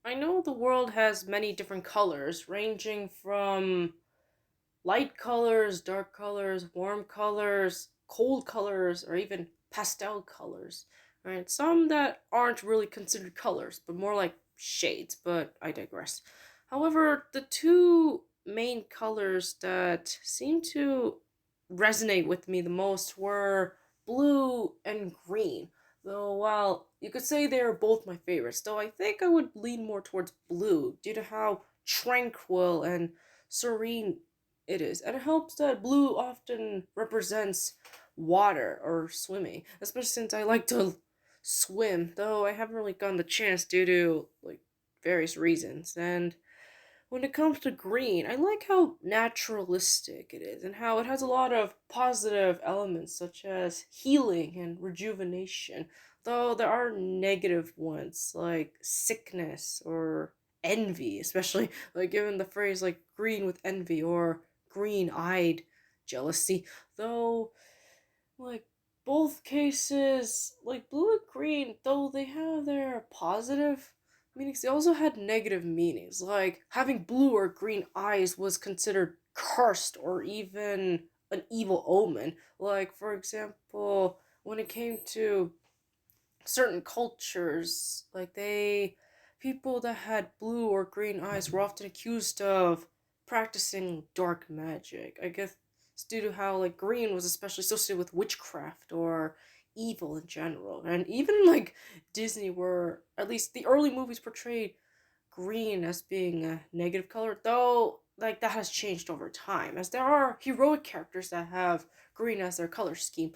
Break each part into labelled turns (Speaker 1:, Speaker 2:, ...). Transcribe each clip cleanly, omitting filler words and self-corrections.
Speaker 1: I know the world has many different colors, ranging from light colors, dark colors, warm colors, cold colors, or even pastel colors. Right? Some that aren't really considered colors, but more like shades, but I digress. However, the two main colors that seem to resonate with me the most were blue and green. Though while you could say they're both my favorites, though I think I would lean more towards blue due to how tranquil and serene it is. And it helps that blue often represents water or swimming, especially since I like to swim, though I haven't really gotten the chance due to like various reasons. And when it comes to green, I like how naturalistic it is and how it has a lot of positive elements such as healing and rejuvenation, though there are negative ones like sickness or envy, especially like given the phrase like green with envy or green eyed jealousy, though like both cases, like blue and green, though they have their positive meanings, they also had negative meanings. Like having blue or green eyes was considered cursed or even an evil omen. Like, for example, when it came to certain cultures, people that had blue or green eyes were often accused of practicing dark magic. I guess it's due to how like green was especially associated with witchcraft or evil in general. And even like Disney were at least the early movies portrayed green as being a negative color, though like that has changed over time as there are heroic characters that have green as their color scheme.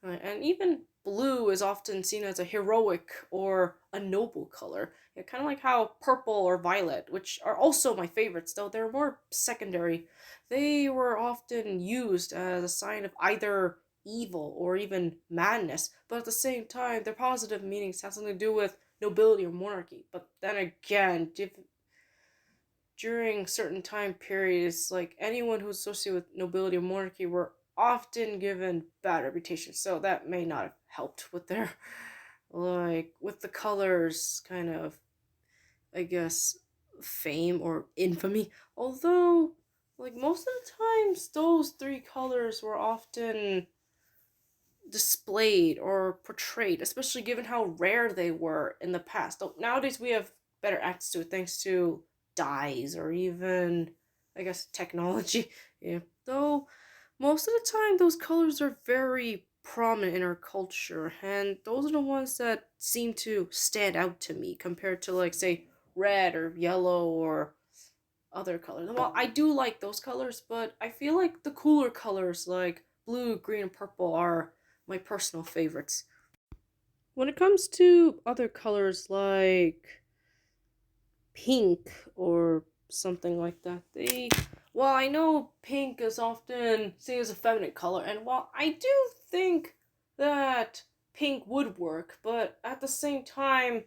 Speaker 1: And even blue is often seen as a heroic or a noble color. Yeah, kind of like how purple or violet, which are also my favorites, though they're more secondary, they were often used as a sign of either evil or even madness, but at the same time, their positive meanings have something to do with nobility or monarchy. But then again, during certain time periods, like anyone who's associated with nobility or monarchy were often given bad reputations, so that may not have helped with their with the colors kind of, I guess, fame or infamy. Although like most of the times those three colors were often displayed or portrayed, especially given how rare they were in the past. Though nowadays we have better access to it thanks to dyes or even, I guess, technology. Yeah. Though most of the time those colors are very prominent in our culture, and those are the ones that seem to stand out to me compared to like say red or yellow or other colors. Well, I do like those colors, but I feel like the cooler colors like blue, green, and purple are my personal favorites. When it comes to other colors like pink or something like that, well, I know pink is often seen as a feminine color, and while I do think that pink would work, but at the same time,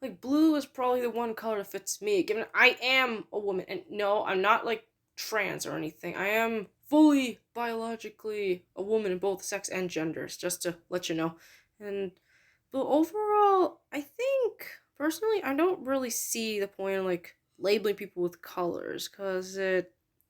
Speaker 1: like blue is probably the one color that fits me, given I am a woman. And no, I'm not like trans or anything. I am fully biologically a woman in both sex and genders, just to let you know. And but overall, I think personally I don't really see the point of like labeling people with colors cuz I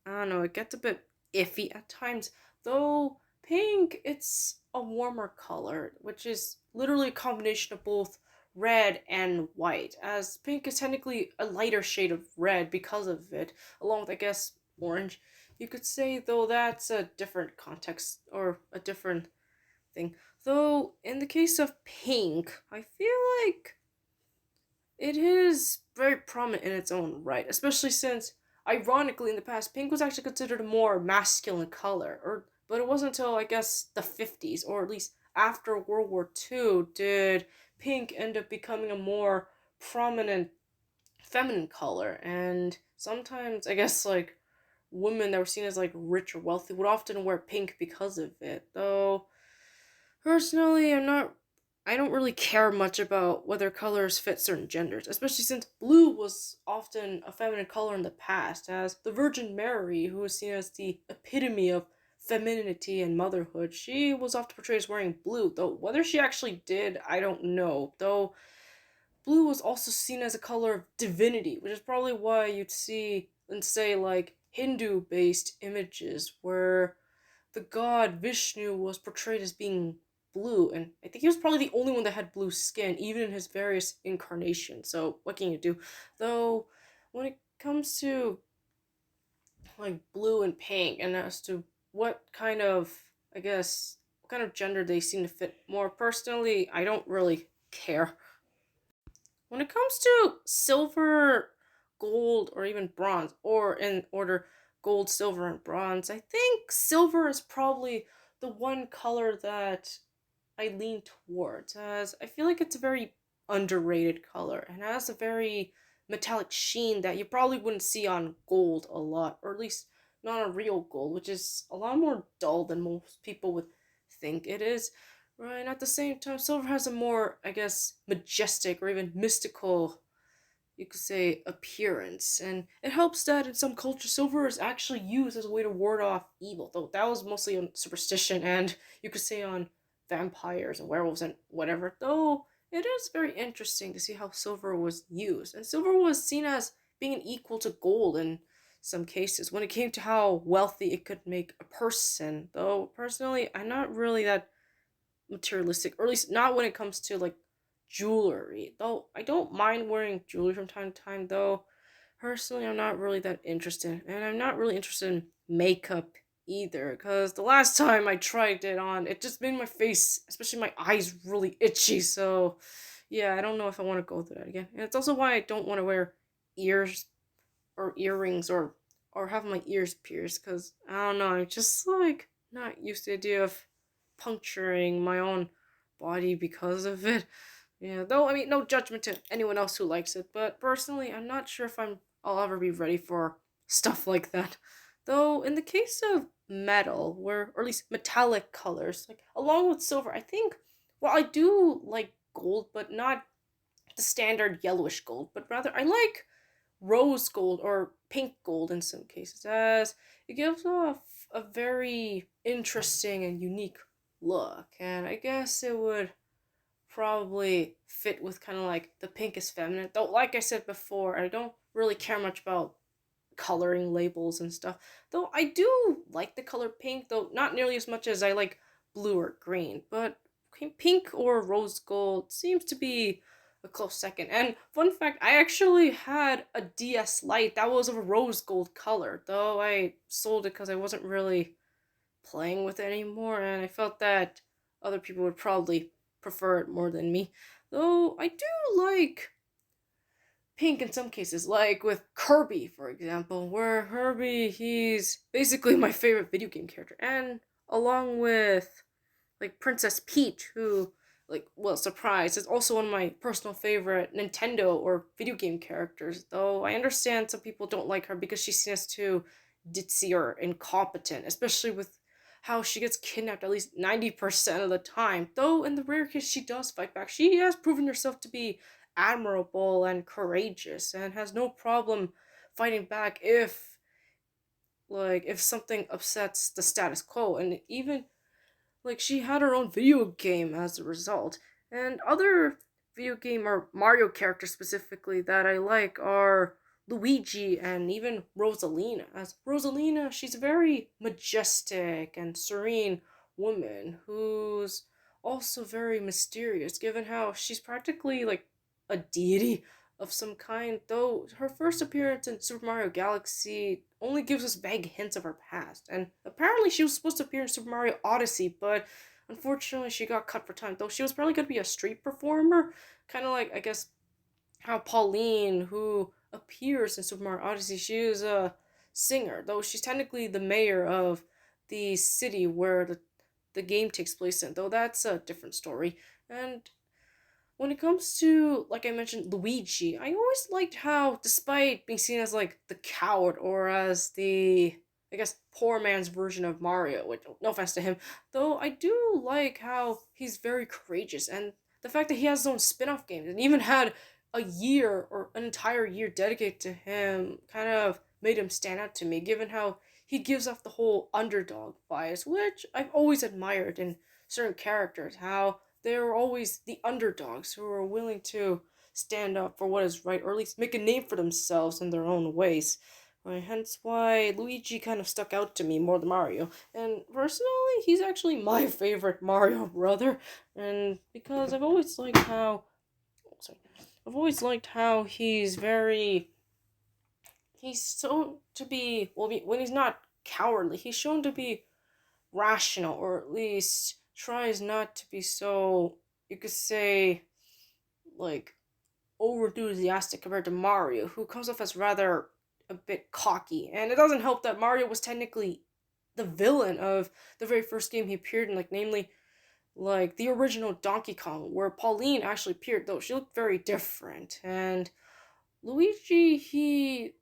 Speaker 1: don't know, it gets a bit iffy at times. Though pink, it's a warmer color, which is literally a combination of both red and white, as pink is technically a lighter shade of red because of it, along with, I guess, orange. You could say, though, that's a different context or a different thing. Though, in the case of pink, I feel like it is very prominent in its own right, especially since, ironically, in the past, pink was actually considered a more masculine color, but it wasn't until I guess the 50s, or at least after World War II, did pink end up becoming a more prominent feminine color. And sometimes, I guess, like women that were seen as like rich or wealthy would often wear pink because of it. Though personally, I don't really care much about whether colors fit certain genders, especially since blue was often a feminine color in the past, as the Virgin Mary, who was seen as the epitome of femininity and motherhood, she was often portrayed as wearing blue, though whether she actually did, I don't know. Though blue was also seen as a color of divinity, which is probably why you'd see and say like Hindu based images where the god Vishnu was portrayed as being blue, and I think he was probably the only one that had blue skin, even in his various incarnations. So what can you do? Though when it comes to like blue and pink, and as to what kind of, I guess, what kind of gender they seem to fit more, personally, I don't really care. When it comes to silver, gold, or even bronze, or in order gold, silver, and bronze, I think silver is probably the one color that I lean towards, as I feel like it's a very underrated color and has a very metallic sheen that you probably wouldn't see on gold a lot, or at least not on real gold, which is a lot more dull than most people would think it is. Right, and at the same time, silver has a more, I guess, majestic or even mystical, you could say, appearance. And it helps that in some cultures, silver is actually used as a way to ward off evil, though that was mostly on superstition and you could say on vampires and werewolves and whatever. Though it is very interesting to see how silver was used. And silver was seen as being an equal to gold in some cases when it came to how wealthy it could make a person. Though personally, I'm not really that materialistic, or at least not when it comes to like jewelry. Though I don't mind wearing jewelry from time to time, though personally I'm not really that interested. And I'm not really interested in makeup either, because the last time I tried it on, it just made my face, especially my eyes, really itchy. So yeah, I don't know if I want to go through that again. And it's also why I don't want to wear ears or earrings or have my ears pierced, because I don't know, I'm just like not used to the idea of puncturing my own body because of it. Yeah, though I mean, no judgment to anyone else who likes it, but personally, I'm not sure if I'll ever be ready for stuff like that. Though in the case of metal, where or at least metallic colors, like along with silver, I think, well, I do like gold, but not the standard yellowish gold, but rather I like rose gold or pink gold in some cases, as it gives off a very interesting and unique look. And I guess it would probably fit with kind of like the pink is feminine. Though, like I said before, I don't really care much about coloring labels and stuff. Though I do like the color pink, though not nearly as much as I like blue or green. But pink or rose gold seems to be a close second. And fun fact, I actually had a DS Lite that was of a rose gold color, though I sold it because I wasn't really playing with it anymore, and I felt that other people would probably prefer it more than me. Though I do like pink in some cases, like with Kirby, for example, where Kirby, he's basically my favorite video game character, and along with like Princess Peach, who, like, well, surprise, is also one of my personal favorite Nintendo or video game characters. Though I understand some people don't like her because she seems too ditzy or incompetent, especially with how she gets kidnapped at least 90% of the time. Though in the rare case she does fight back, she has proven herself to be admirable and courageous and has no problem fighting back if something upsets the status quo. And even like she had her own video game as a result. And other video game or Mario characters specifically that I like are Luigi and even Rosalina. As Rosalina, she's a very majestic and serene woman who's also very mysterious, given how she's practically like a deity of some kind, though her first appearance in Super Mario Galaxy only gives us vague hints of her past. And apparently she was supposed to appear in Super Mario Odyssey, but unfortunately she got cut for time, though she was probably going to be a street performer, kind of like, I guess, how Pauline, who appears in Super Mario Odyssey, she is a singer, though she's technically the mayor of the city where the game takes place in, though that's a different story. And when it comes to, like I mentioned, Luigi, I always liked how, despite being seen as like the coward or as the, I guess, poor man's version of Mario, which, no offense to him, though I do like how he's very courageous, and the fact that he has his own spin off games and even had a year or an entire year dedicated to him kind of made him stand out to me, given how he gives off the whole underdog bias, which I've always admired in certain characters, how they were always the underdogs who were willing to stand up for what is right, or at least make a name for themselves in their own ways. Right, hence why Luigi kind of stuck out to me more than Mario. And personally, he's actually my favorite Mario brother. And because sorry, I've always liked how he's shown to be, well, when he's not cowardly, he's shown to be rational, or at least tries not to be so, you could say, like, over enthusiastic compared to Mario, who comes off as rather a bit cocky. And it doesn't help that Mario was technically the villain of the very first game he appeared in, like, namely, like, the original Donkey Kong, where Pauline actually appeared, though she looked very different. And Luigi,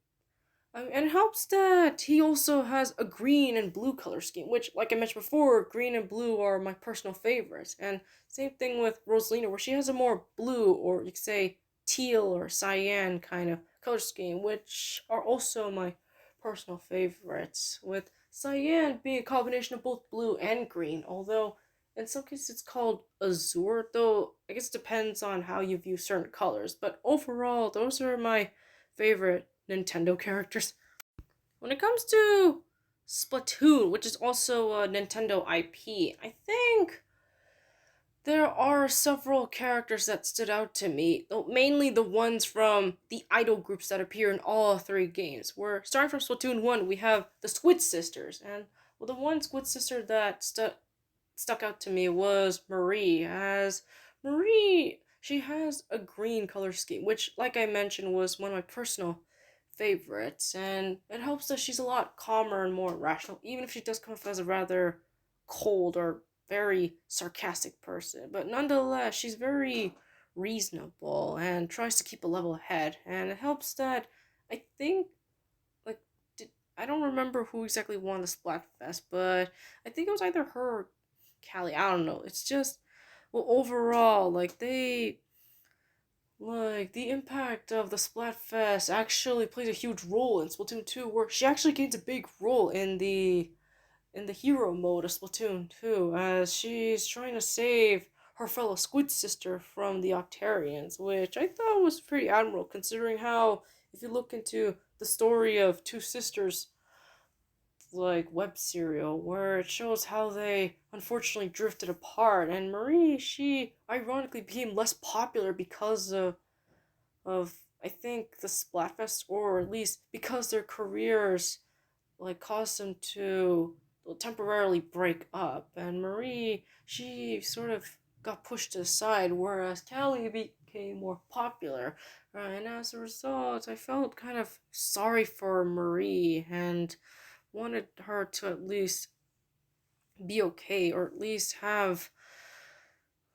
Speaker 1: and it helps that he also has a green and blue color scheme, which, like I mentioned before, green and blue are my personal favorites. And same thing with Rosalina, where she has a more blue, or you could say teal or cyan kind of color scheme, which are also my personal favorites. With cyan being a combination of both blue and green, although in some cases it's called azure, though I guess it depends on how you view certain colors. But overall, those are my favorite Nintendo characters. When it comes to Splatoon, which is also a Nintendo IP, I think there are several characters that stood out to me, though mainly the ones from the idol groups that appear in all three games. Where starting from Splatoon 1, we have the Squid Sisters, and well, the one Squid sister that stuck out to me was Marie, as Marie, she has a green color scheme, which, like I mentioned, was one of my personal favorites, and it helps that she's a lot calmer and more rational, even if she does come off as a rather cold or very sarcastic person. But nonetheless, she's very reasonable and tries to keep a level head, and it helps that I think, like, I don't remember who exactly won the Splatfest, but I think it was either her or Callie. I don't know. It's just, well, overall, like, the impact of the Splatfest actually plays a huge role in Splatoon 2, where she actually gains a big role in the hero mode of Splatoon 2, as she's trying to save her fellow Squid sister from the Octarians, which I thought was pretty admirable, considering how, if you look into the story of Two Sisters, like, web serial, where it shows how they unfortunately drifted apart, and Marie, she ironically became less popular because of I think the Splatfest, or at least because their careers, like, caused them to temporarily break up. And Marie, she sort of got pushed aside, whereas Callie became more popular. And as a result, I felt kind of sorry for Marie and wanted her to at least be okay, or at least have,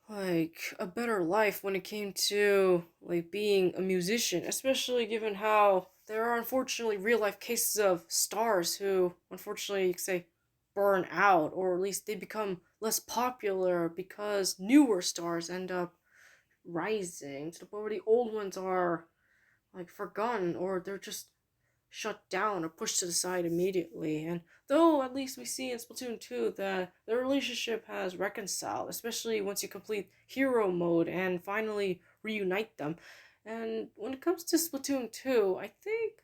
Speaker 1: like, a better life when it came to, like, being a musician, especially given how there are unfortunately real life cases of stars who unfortunately, you could say, burn out, or at least they become less popular because newer stars end up rising to the point where the old ones are, like, forgotten, or they're just shut down or pushed to the side immediately. And though at least we see in Splatoon 2 that the relationship has reconciled, especially once you complete hero mode and finally reunite them. And when it comes to Splatoon 2, I think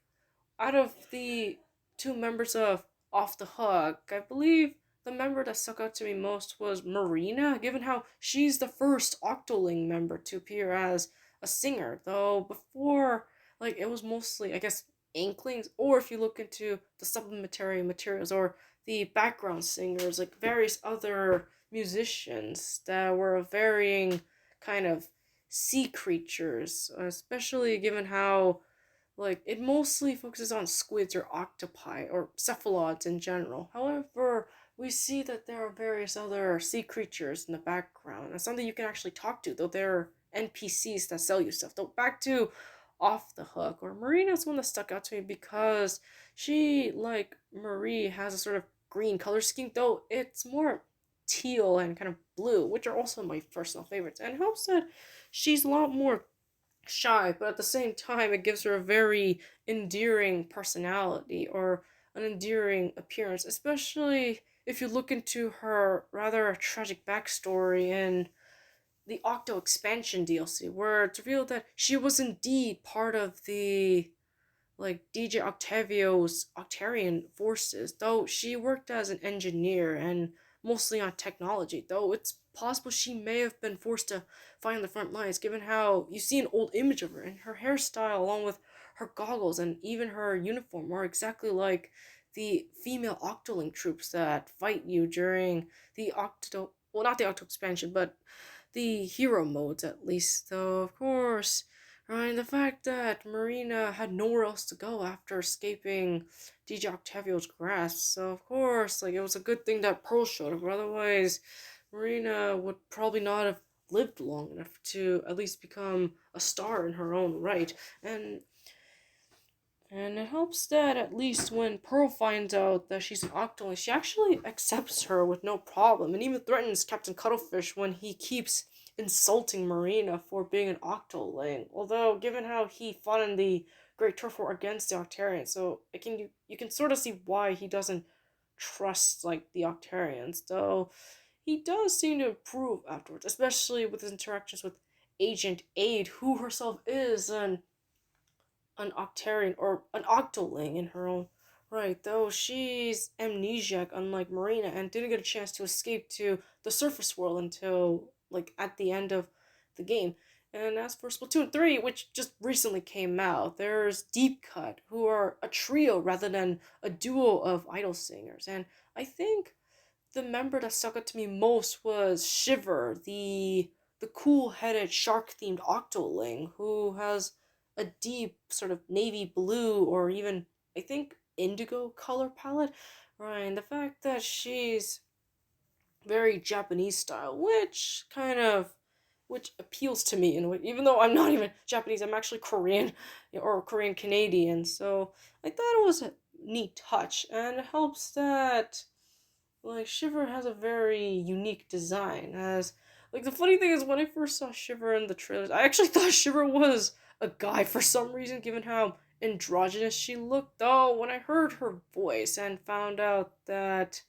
Speaker 1: out of the two members of Off the Hook, I believe the member that stuck out to me most was Marina, given how she's the first Octoling member to appear as a singer. Though before, like, it was mostly, I guess, Inklings, or if you look into the supplementary materials or the background singers, like various other musicians that were of varying kind of sea creatures, especially given how, like, it mostly focuses on squids or octopi or cephalopods in general. However, we see that there are various other sea creatures in the background, and something you can actually talk to, though they're NPCs that sell you stuff. Though back to Off the Hook, or Marina's one that stuck out to me because she, like Marie, has a sort of green color scheme, though it's more teal and kind of blue, which are also my personal favorites. And it helps that she's a lot more shy, but at the same time, it gives her a very endearing personality, or an endearing appearance, especially if you look into her rather tragic backstory in the Octo expansion DLC, where it's revealed that she was indeed part of the like DJ Octavio's Octarian forces, though she worked as an engineer and mostly on technology, though it's possible she may have been forced to fight on the front lines, given how you see an old image of her and her hairstyle, along with her goggles and even her uniform, are exactly like the female Octoling troops that fight you during the Octo. Well, not the Octo expansion, but the hero modes at least. Though, of course, right, the fact that Marina had nowhere else to go after escaping DJ Octavio's grasp, so of course, like, it was a good thing that Pearl showed up, otherwise, Marina would probably not have lived long enough to at least become a star in her own right. And it helps that at least when Pearl finds out that she's an Octoling, she actually accepts her with no problem, and even threatens Captain Cuttlefish when he keeps insulting Marina for being an Octoling. Although, given how he fought in the Great Turf War against the Octarians, so you can sort of see why he doesn't trust like the Octarians. Though he does seem to improve afterwards, especially with his interactions with Agent Aid, who herself is an Octarian or an Octoling in her own right, though she's amnesiac unlike Marina and didn't get a chance to escape to the surface world until like at the end of the game. And as for Splatoon 3, which just recently came out, there's Deep Cut, who are a trio rather than a duo of idol singers. And I think the member that stuck out to me most was Shiver, the cool-headed shark-themed Octoling, who has a deep sort of navy blue or even I think indigo color palette. Right, and the fact that she's very Japanese style, which appeals to me in a way, even though I'm not even Japanese, I'm actually Korean or Korean Canadian. So I thought it was a neat touch, and it helps that like Shiver has a very unique design. As like the funny thing is when I first saw Shiver in the trailers, I actually thought Shiver was a guy for some reason, given how androgynous she looked. Though when I heard her voice and found out that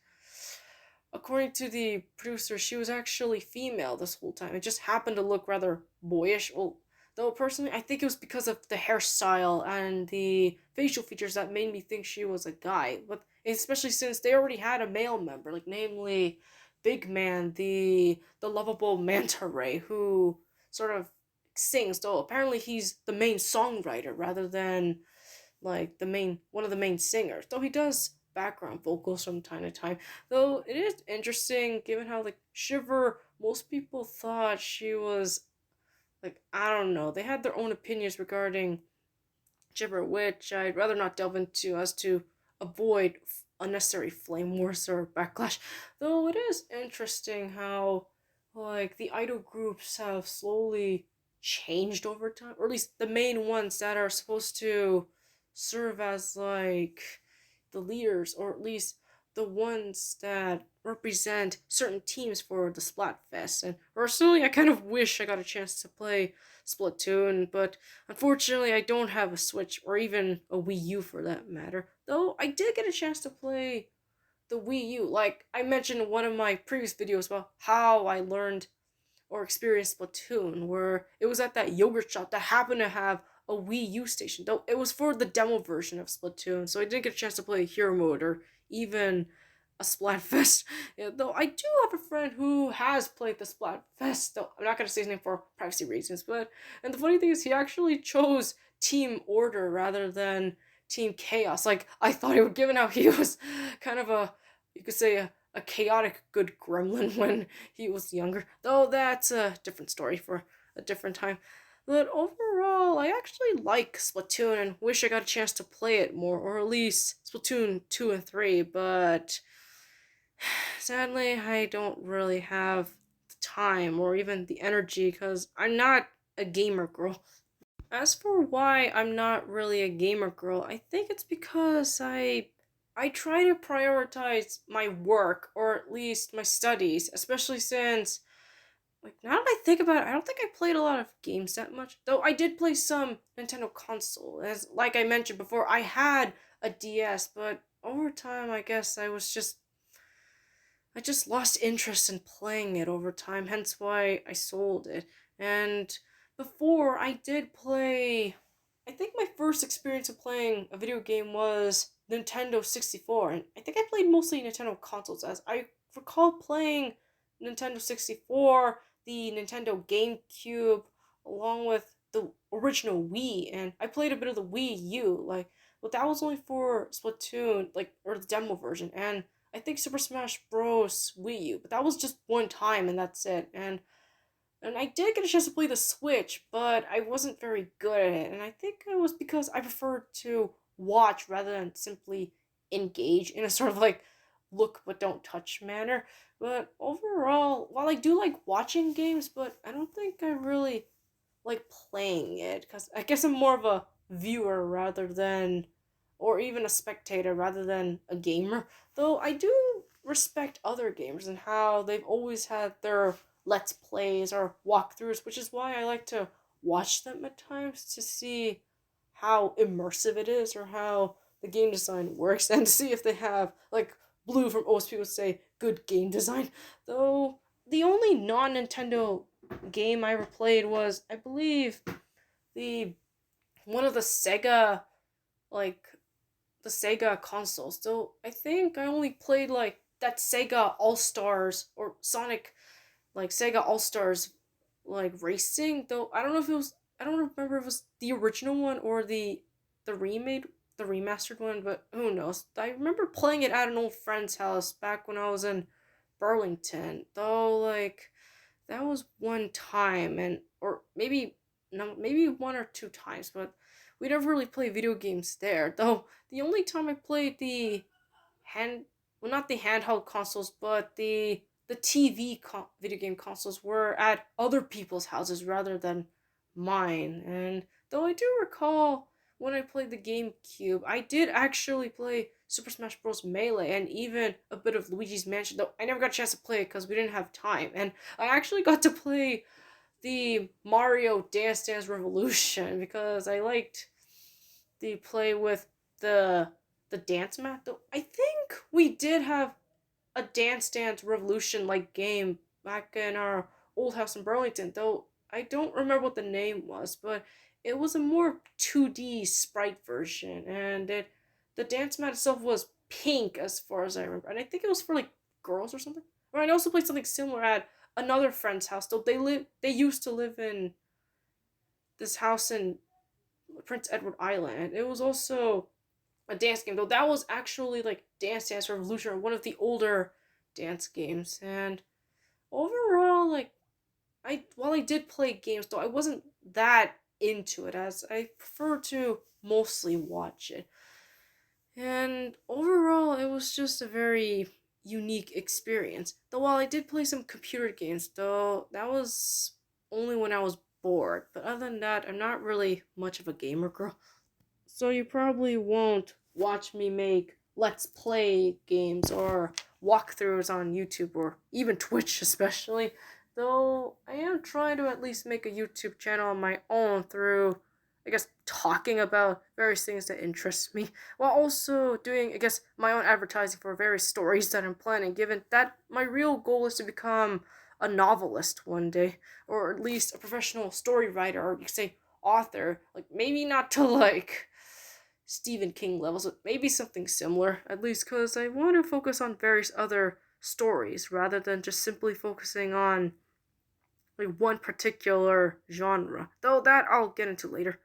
Speaker 1: according to the producer, she was actually female this whole time. It just happened to look rather boyish. Well, though personally, I think it was because of the hairstyle and the facial features that made me think she was a guy. But especially since they already had a male member, like namely Big Man, the lovable manta ray, who sort of sings. Though apparently he's the main songwriter rather than like the main one of the main singers. Though he does background vocals from time to time. Though it is interesting given how like Shiver, most people thought she was like I don't know. They had their own opinions regarding Shiver, which I'd rather not delve into as to avoid unnecessary flame wars or backlash. Though it is interesting how like the idol groups have slowly changed over time, or at least the main ones that are supposed to serve as like the leaders, or at least the ones that represent certain teams for the Splatfest. And personally, I kind of wish I got a chance to play Splatoon, but unfortunately, I don't have a Switch or even a Wii U for that matter. Though I did get a chance to play the Wii U. Like I mentioned in one of my previous videos about how I learned or experienced Splatoon, where it was at that yogurt shop that happened to have a Wii U station. Though it was for the demo version of Splatoon, so I didn't get a chance to play Hero Mode or even a Splatfest. Yeah, though I do have a friend who has played the Splatfest. Though I'm not gonna say his name for privacy reasons, but and the funny thing is he actually chose Team Order rather than Team Chaos. Like I thought he would, given how he was kind of a you could say a chaotic good gremlin when he was younger. Though that's a different story for a different time. But overall, I actually like Splatoon and wish I got a chance to play it more, or at least Splatoon 2 and 3, but sadly, I don't really have the time or even the energy because I'm not a gamer girl. As for why I'm not really a gamer girl, I think it's because I try to prioritize my work or at least my studies, especially since like now that I think about it, I don't think I played a lot of games that much. Though I did play some Nintendo console. As like I mentioned before, I had a DS, but over time I guess I was just I just lost interest in playing it over time, hence why I sold it. And before I did play, I think my first experience of playing a video game was Nintendo 64, and I think I played mostly Nintendo consoles, as I recall playing Nintendo 64, the Nintendo GameCube, along with the original Wii, and I played a bit of the Wii U, but that was only for Splatoon, or the demo version, and I think Super Smash Bros. Wii U, but that was just one time and that's it. And I did get a chance to play the Switch, but I wasn't very good at it. And I think it was because I preferred to watch rather than simply engage in a sort of look but don't touch manner. But overall, while I do like watching games, but I don't think I really like playing it because I guess I'm more of a viewer rather than, or even a spectator rather than a gamer. Though I do respect other gamers and how they've always had their let's plays or walkthroughs, which is why I like to watch them at times to see how immersive it is or how the game design works and to see if they have Blue from OSP would say good game design. Though the only non Nintendo game I ever played was, I believe, the one of like the Sega consoles. So I think I only played that Sega All Stars or Sonic, Sega All Stars racing. Though I don't know if it was, I don't remember if it was the original one or the remade the remastered one, but who knows. I remember playing it at an old friend's house back when I was in Burlington. Though that was one time, and or maybe no, maybe one or two times, but we never really played video games there. Though the only time I played the hand, well, not the handheld consoles, but the video game consoles were at other people's houses rather than mine. And though I do recall when I played the GameCube, I did actually play Super Smash Bros. Melee and even a bit of Luigi's Mansion, though I never got a chance to play it because we didn't have time. And I actually got to play the Mario Dance Dance Revolution because I liked the play with the the dance mat. Though I think we did have a Dance Dance Revolution game back in our old house in Burlington. Though I don't remember what the name was, but it was a more 2D sprite version, and it the dance mat itself was pink as far as I remember, and I think it was for girls or something. Or I also played something similar at another friend's house. Though they used to live in this house in Prince Edward Island. It was also a dance game, though that was actually Dance Dance Revolution, or one of the older dance games. And overall, I while I did play games, though I wasn't that into it, as I prefer to mostly watch it. And overall, it was just a very unique experience. Though while I did play some computer games, though that was only when I was bored. But other than that, I'm not really much of a gamer girl. So you probably won't watch me make let's play games or walkthroughs on YouTube or even Twitch especially. Though I am trying to at least make a YouTube channel on my own through, I guess, talking about various things that interest me, while also doing, I guess, my own advertising for various stories that I'm planning, given that my real goal is to become a novelist one day, or at least a professional story writer, or you could say author. Maybe not to Stephen King levels, but maybe something similar, at least because I want to focus on various other stories rather than just simply focusing on one particular genre. Though that I'll get into later.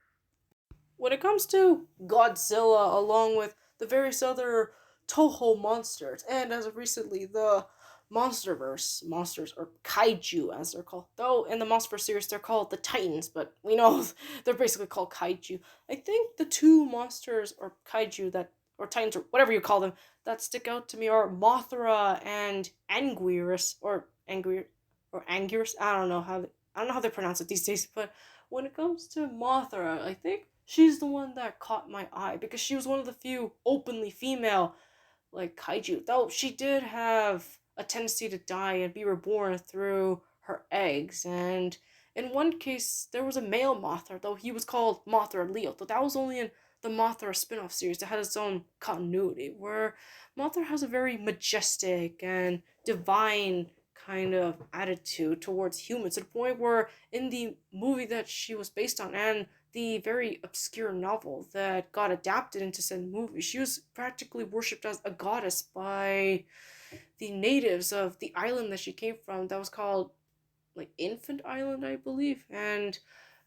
Speaker 1: When it comes to Godzilla, along with the various other Toho monsters, and as of recently, the Monsterverse monsters, or Kaiju as they're called. Though in the Monsterverse series, they're called the Titans, but we know they're basically called Kaiju. I think the two monsters, or Kaiju, or Titans, or whatever you call them, that stick out to me are Mothra and Anguirus, or Anguirus. I don't know how they pronounce it these days, but when it comes to Mothra, I think she's the one that caught my eye because she was one of the few openly female kaiju. Though she did have a tendency to die and be reborn through her eggs, and in one case, there was a male Mothra, though he was called Mothra Leo, though that was only in the Mothra spin off series that had its own continuity, where Mothra has a very majestic and divine kind of attitude towards humans to the point where in the movie that she was based on and the very obscure novel that got adapted into said movie, she was practically worshipped as a goddess by the natives of the island that she came from that was called like Infant Island, I believe. And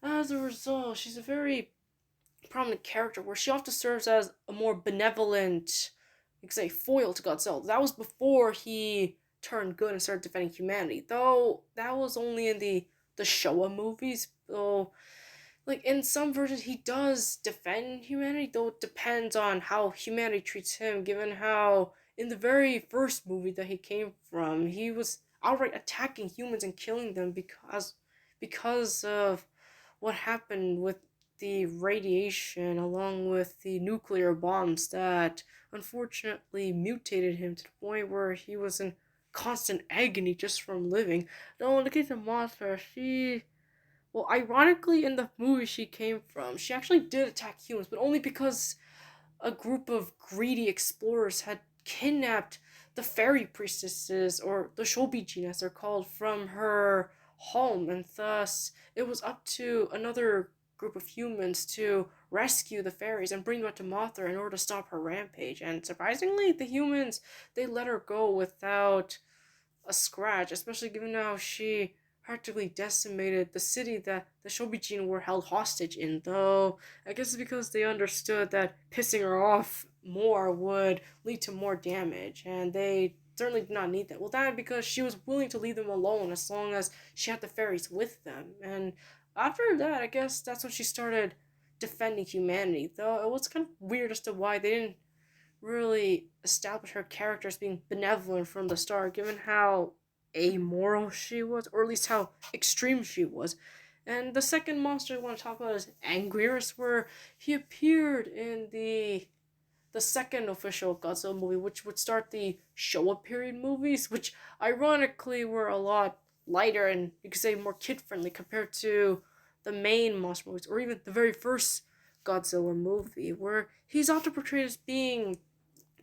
Speaker 1: as a result, she's a very prominent character where she often serves as a more benevolent, you could say, foil to Godzilla. That was before he turned good and started defending humanity. Though that was only in the Showa movies. Though like in some versions he does defend humanity, though it depends on how humanity treats him, given how in the very first movie that he came from he was outright attacking humans and killing them because of what happened with the radiation along with the nuclear bombs that unfortunately mutated him to the point where he was in constant agony just from living. Though in the case of Mothra, she well, ironically, in the movie she came from, she actually did attack humans, but only because a group of greedy explorers had kidnapped the fairy priestesses, or the Shobijin as they're called, from her home, and thus it was up to another group of humans to rescue the fairies and bring her to Mothra in order to stop her rampage. And surprisingly, the humans they let her go without a scratch, especially given how she practically decimated the city that the Shobijin were held hostage in, though I guess it's because they understood that pissing her off more would lead to more damage, and they certainly did not need that. Well, that because she was willing to leave them alone as long as she had the fairies with them. And after that, I guess that's when she started defending humanity, though it was kind of weird as to why they didn't really establish her character as being benevolent from the start, given how amoral she was, or at least how extreme she was. And the second monster I want to talk about is Anguirus, where he appeared in the second official Godzilla movie, which would start the Showa period movies, which ironically were a lot lighter and you could say more kid friendly compared to the main monster movies, or even the very first Godzilla movie, where he's often portrayed as being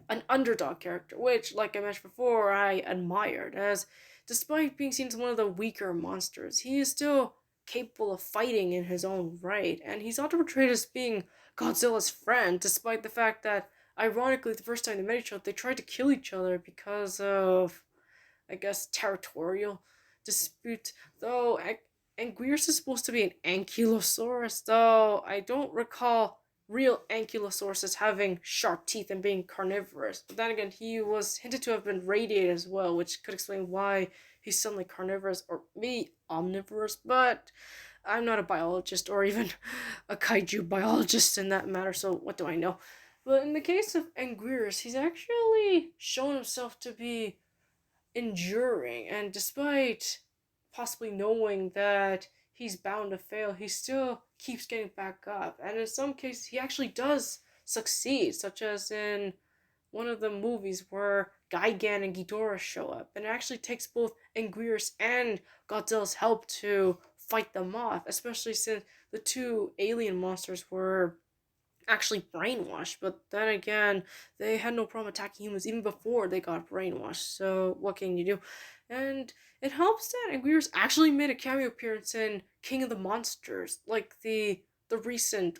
Speaker 1: an underdog character, which, like I mentioned before, I admired, as despite being seen as one of the weaker monsters, he is still capable of fighting in his own right, and he's often portrayed as being Godzilla's friend, despite the fact that, ironically, the first time they met each other, they tried to kill each other because of, I guess, territorial dispute, though Anguirus is supposed to be an ankylosaurus, though I don't recall real ankylosauruses having sharp teeth and being carnivorous. But then again, he was hinted to have been radiated as well, which could explain why he's suddenly carnivorous or maybe omnivorous, but I'm not a biologist or even a kaiju biologist in that matter, so what do I know? But in the case of Anguirus, he's actually shown himself to be enduring, and despite possibly knowing that he's bound to fail, he still keeps getting back up, and in some cases he actually does succeed, such as in one of the movies where Gigan and Ghidorah show up, and it actually takes both Anguirus and Godzilla's help to fight them off, especially since the two alien monsters were actually brainwashed. But then again, they had no problem attacking humans even before they got brainwashed. So what can you do? And it helps that Anguirus actually made a cameo appearance in King of the Monsters, like the recent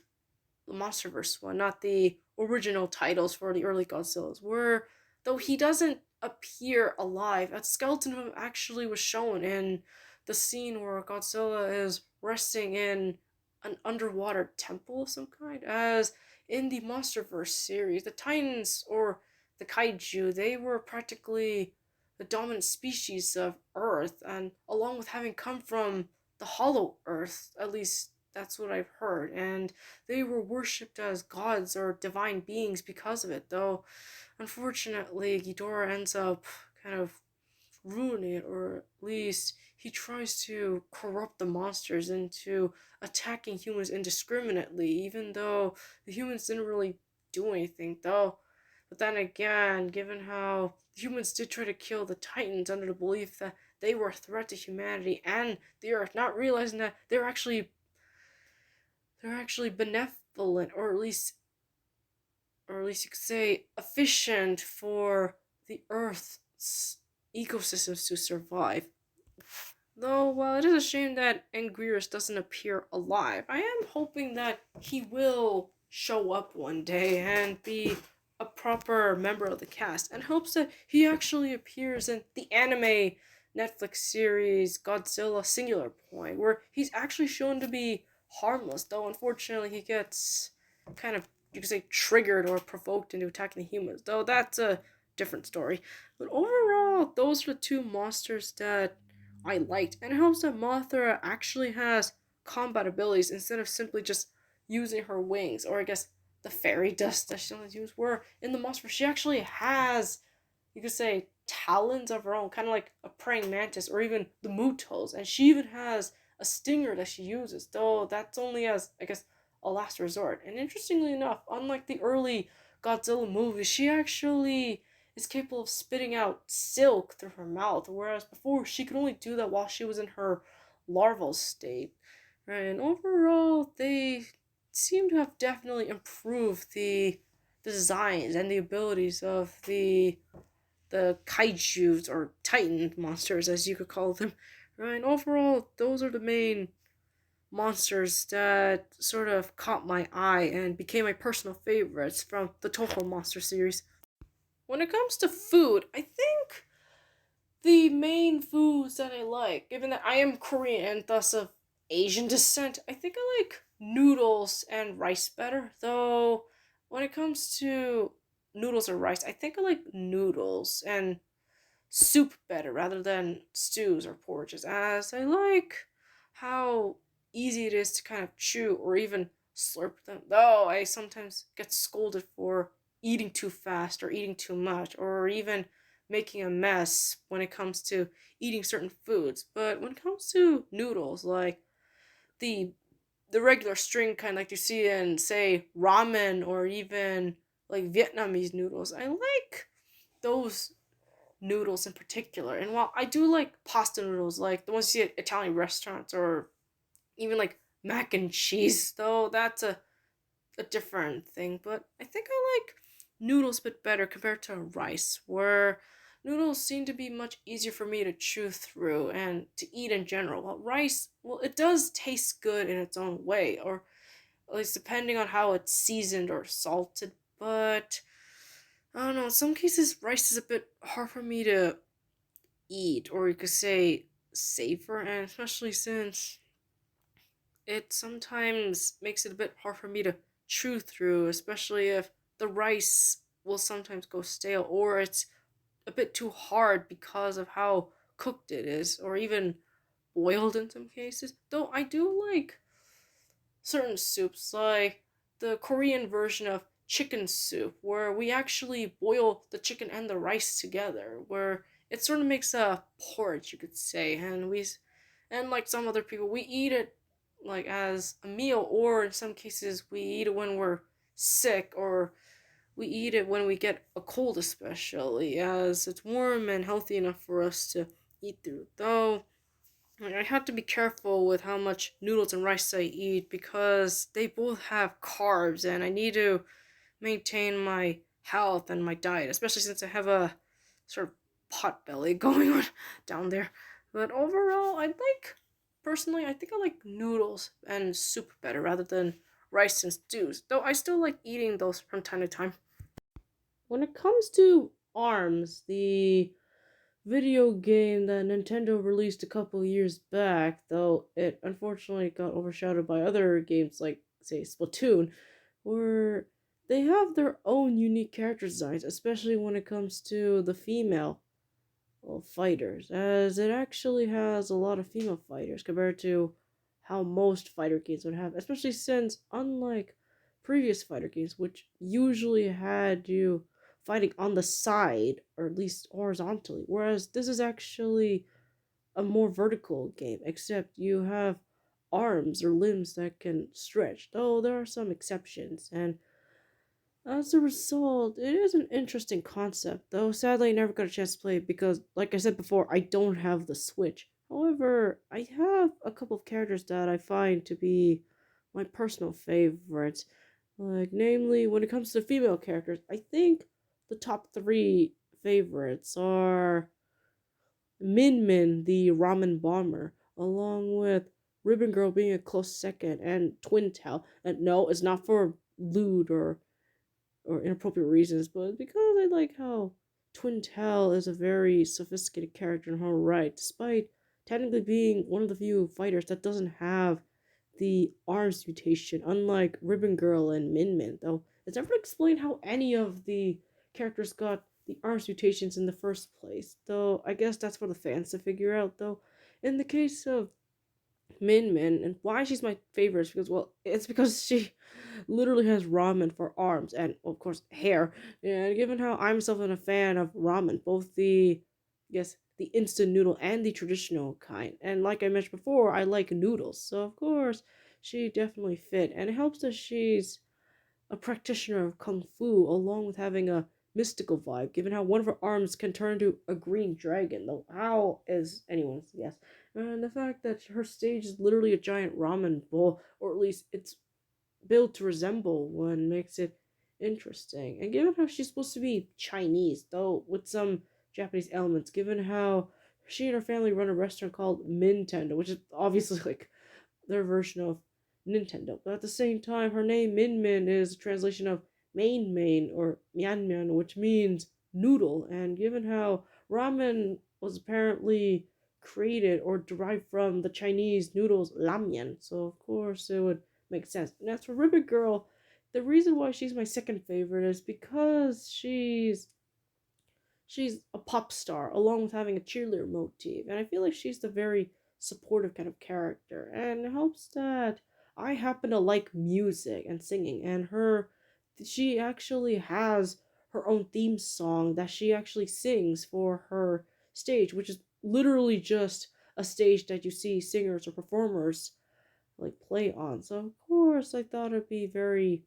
Speaker 1: MonsterVerse one, not the original titles for the early Godzillas. Where though he doesn't appear alive, a skeleton of him actually was shown in the scene where Godzilla is resting in an underwater temple of some kind. As in the MonsterVerse series, the Titans or the kaiju, they were practically the dominant species of Earth, and along with having come from the Hollow Earth, at least that's what I've heard, and they were worshipped as gods or divine beings because of it. Though, unfortunately, Ghidorah ends up kind of ruining it, or at least he tries to corrupt the monsters into attacking humans indiscriminately, even though the humans didn't really do anything, though. But then again, given how the humans did try to kill the Titans under the belief that they were a threat to humanity and the Earth, not realizing that they're actually benevolent, or at least you could say efficient for the Earth's ecosystems to survive. Though, while it is a shame that Anguirus doesn't appear alive, I am hoping that he will show up one day and be a proper member of the cast, and hopes that he actually appears in the anime Netflix series Godzilla Singular Point, where he's actually shown to be harmless, though unfortunately he gets kind of, you could say, triggered or provoked into attacking the humans, though that's a different story. But overall, those are the two monsters that I liked, and it helps that Mothra actually has combat abilities instead of simply just using her wings, or I guess the fairy dust that she only used. Where in the monster, she actually has, you could say, talons of her own, kind of like a praying mantis or even the Mutos, and she even has a stinger that she uses, though that's only as, I guess, a last resort. And interestingly enough, unlike the early Godzilla movies, she actually is capable of spitting out silk through her mouth, whereas before she could only do that while she was in her larval state. Right, and overall, they seem to have definitely improved the designs and the abilities of the kaijus or titan monsters, as you could call them. Right, and overall, those are the main monsters that sort of caught my eye and became my personal favorites from the Toho Monster series. When it comes to food, I think the main foods that I like, given that I am Korean and thus of Asian descent, I think I like noodles and rice better. Though, when it comes to noodles or rice, I think I like noodles and soup better rather than stews or porridges, as I like how easy it is to kind of chew or even slurp them. Though I sometimes get scolded for eating too fast or eating too much or even making a mess when it comes to eating certain foods. But when it comes to noodles, like the the regular string kind like you see in, say, ramen or even like Vietnamese noodles, I like those noodles in particular. And while I do like pasta noodles, like the ones you see at Italian restaurants, or even like mac and cheese, though that's a different thing. But I think I like noodles a bit better compared to rice, where noodles seem to be much easier for me to chew through and to eat in general. While rice, well, it does taste good in its own way, or at least depending on how it's seasoned or salted. But I don't know, in some cases, rice is a bit hard for me to eat, or you could say savor, and especially since it sometimes makes it a bit hard for me to chew through, especially if the rice will sometimes go stale, or it's a bit too hard because of how cooked it is, or even boiled in some cases. Though I do like certain soups, like the Korean version of chicken soup, where we actually boil the chicken and the rice together, where it sort of makes a porridge, you could say, and like some other people, we eat it like as a meal, or in some cases, we eat it when we're sick, or we eat it when we get a cold, especially, as it's warm and healthy enough for us to eat through. Though I have to be careful with how much noodles and rice I eat because they both have carbs and I need to maintain my health and my diet, especially since I have a sort of pot belly going on down there. But overall, personally, I think I like noodles and soup better rather than rice and stews, though I still like eating those from time to time. When it comes to ARMS, the video game that Nintendo released a couple years back, though it unfortunately got overshadowed by other games like, say, Splatoon, where they have their own unique character designs, especially when it comes to the female, well, fighters, as it actually has a lot of female fighters compared to how most fighter games would have, especially since, unlike previous fighter games, which usually had you fighting on the side, or at least horizontally, whereas this is actually a more vertical game, except you have arms or limbs that can stretch, though there are some exceptions, and As a result, it is an interesting concept, though sadly I never got a chance to play it because, like I said before, I don't have the Switch. However, I have a couple of characters that I find to be my personal favorites. Like, namely, when it comes to female characters, I think the top three favorites are Min Min, the ramen bomber, along with Ribbon Girl being a close second, and Twin Tail. And no, it's not for lewd or inappropriate reasons, but because I like how Twin Tail is a very sophisticated character in her own right, despite technically being one of the few fighters that doesn't have the arms mutation, unlike Ribbon Girl and Min Min, though it's never explained how any of the characters got the arms mutations in the first place, though I guess that's for the fans to figure out, though. In the case of Min Min, and why she's my favorite is because, well, it's because she literally has ramen for arms and, of course, hair. And given how I'm myself a fan of ramen, both the, yes, the instant noodle and the traditional kind. And like I mentioned before, I like noodles. So, of course, she definitely fit. And it helps that she's a practitioner of kung fu, along with having a mystical vibe, given how one of her arms can turn into a green dragon, though how is anyone's guess. And the fact that her stage is literally a giant ramen bowl, or at least it's built to resemble one, makes it interesting. And given how she's supposed to be Chinese, though with some Japanese elements, given how she and her family run a restaurant called Nintendo, which is obviously like their version of Nintendo. But at the same time, her name Min Min is a translation of Main or Mian Mian, which means noodle. And given how ramen was apparently created or derived from the Chinese noodles ramyun, so of course it would make sense. And as for Ribbon Girl, the reason why she's my second favorite is because she's a pop star along with having a cheerleader motif, and I feel like she's the very supportive kind of character, and it helps that I happen to like music and singing, and she actually has her own theme song that she actually sings for her stage, which is literally just a stage that you see singers or performers like play on. So of course I thought it'd be very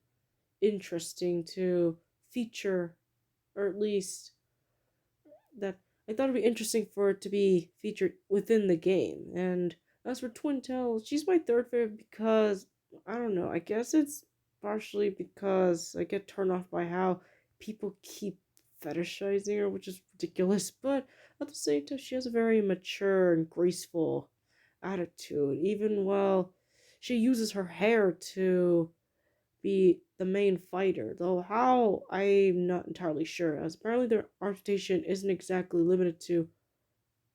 Speaker 1: interesting to feature, or at least that I thought it'd be interesting for it to be featured within the game. And as for Twin Tail, she's my third favorite because I don't know. I guess it's partially because I get turned off by how people keep fetishizing her, which is ridiculous. But at the same time, she has a very mature and graceful attitude, even while she uses her hair to be the main fighter, though how I'm not entirely sure, as apparently their articulation isn't exactly limited to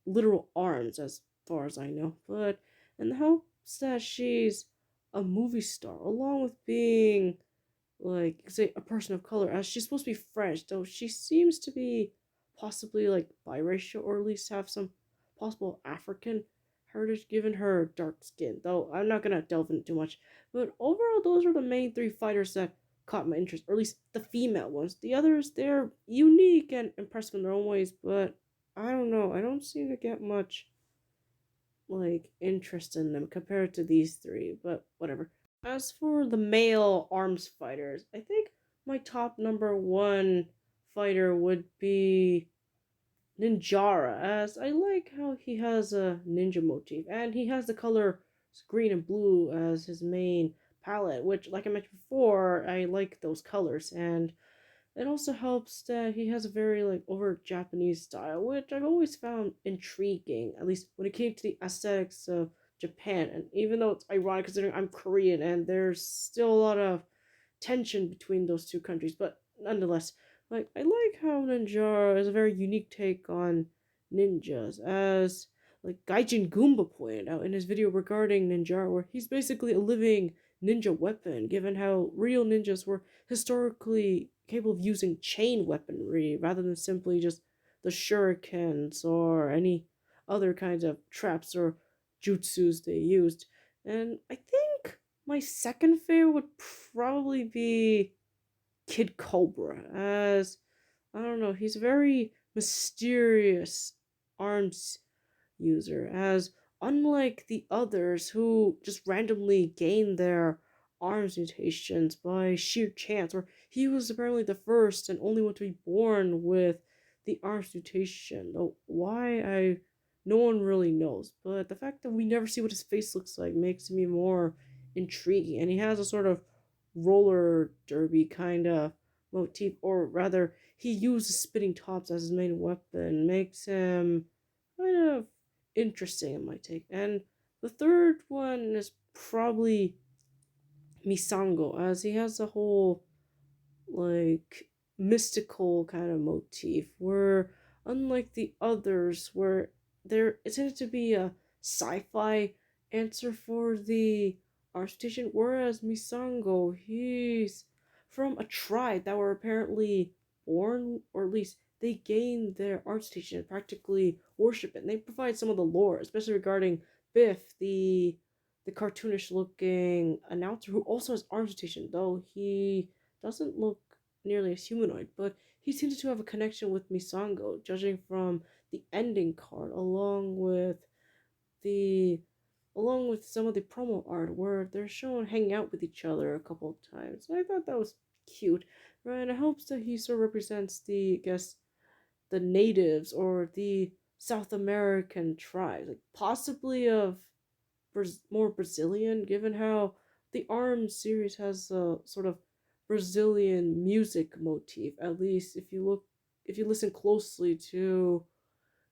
Speaker 1: literal arms as far as I know, but and the helps that she's a movie star, along with being like say a person of color, as she's supposed to be French, though she seems to be possibly like biracial or at least have some possible African heritage given her dark skin. Though I'm not gonna delve into too much. But overall those are the main three fighters that caught my interest, or at least the female ones. The others, they're unique and impressive in their own ways, but I don't know, I don't seem to get much like interest in them compared to these three, but whatever. As for the male arms fighters, I think my top number one fighter would be Ninjara, as I like how he has a ninja motif and he has the color green and blue as his main palette, which, like I mentioned before, I like those colors, and it also helps that he has a very like over Japanese style, which I've always found intriguing, at least when it came to the aesthetics of Japan. And even though it's ironic considering I'm Korean and there's still a lot of tension between those two countries, but nonetheless, like I like how Ninjara is a very unique take on ninjas, as like Gaijin Goomba pointed out in his video regarding Ninjara, where he's basically a living ninja weapon, given how real ninjas were historically capable of using chain weaponry rather than simply just the shurikens or any other kinds of traps or jutsus they used. And I think my second favorite would probably be Kid Cobra, as I don't know, he's a very mysterious arms user, as unlike the others who just randomly gain their arms mutations by sheer chance, or he was apparently the first and only one to be born with the arms mutation. Though why, I no one really knows. But the fact that we never see what his face looks like makes me more intriguing. And he has a sort of roller derby kind of motif, or rather, he uses spitting tops as his main weapon, makes him kind of interesting in my take. And the third one is probably Misango, as he has a whole like mystical kind of motif where, unlike the others where there it tended to be a sci-fi answer for the art station, whereas Misango, he's from a tribe that were apparently born, or at least they gained their art station and practically worship it, and they provide some of the lore, especially regarding Biff, the cartoonish looking announcer who also has arm station, though he doesn't look nearly as humanoid, but he seems to have a connection with Misango, judging from the ending card, the along with some of the promo art where they're shown hanging out with each other a couple of times. And I thought that was cute, right? And it helps that he sort of represents the, I guess, the natives or the South American tribes, like possibly of more Brazilian, given how the Arms series has a sort of Brazilian music motif. At least if you listen closely to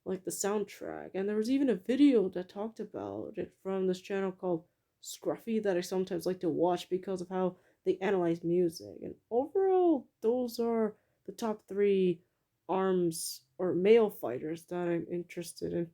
Speaker 1: like the soundtrack, and there was even a video that talked about it from this channel called Scruffy that I sometimes like to watch because of how they analyze music. And overall, those are the top three arms or male fighters that I'm interested in.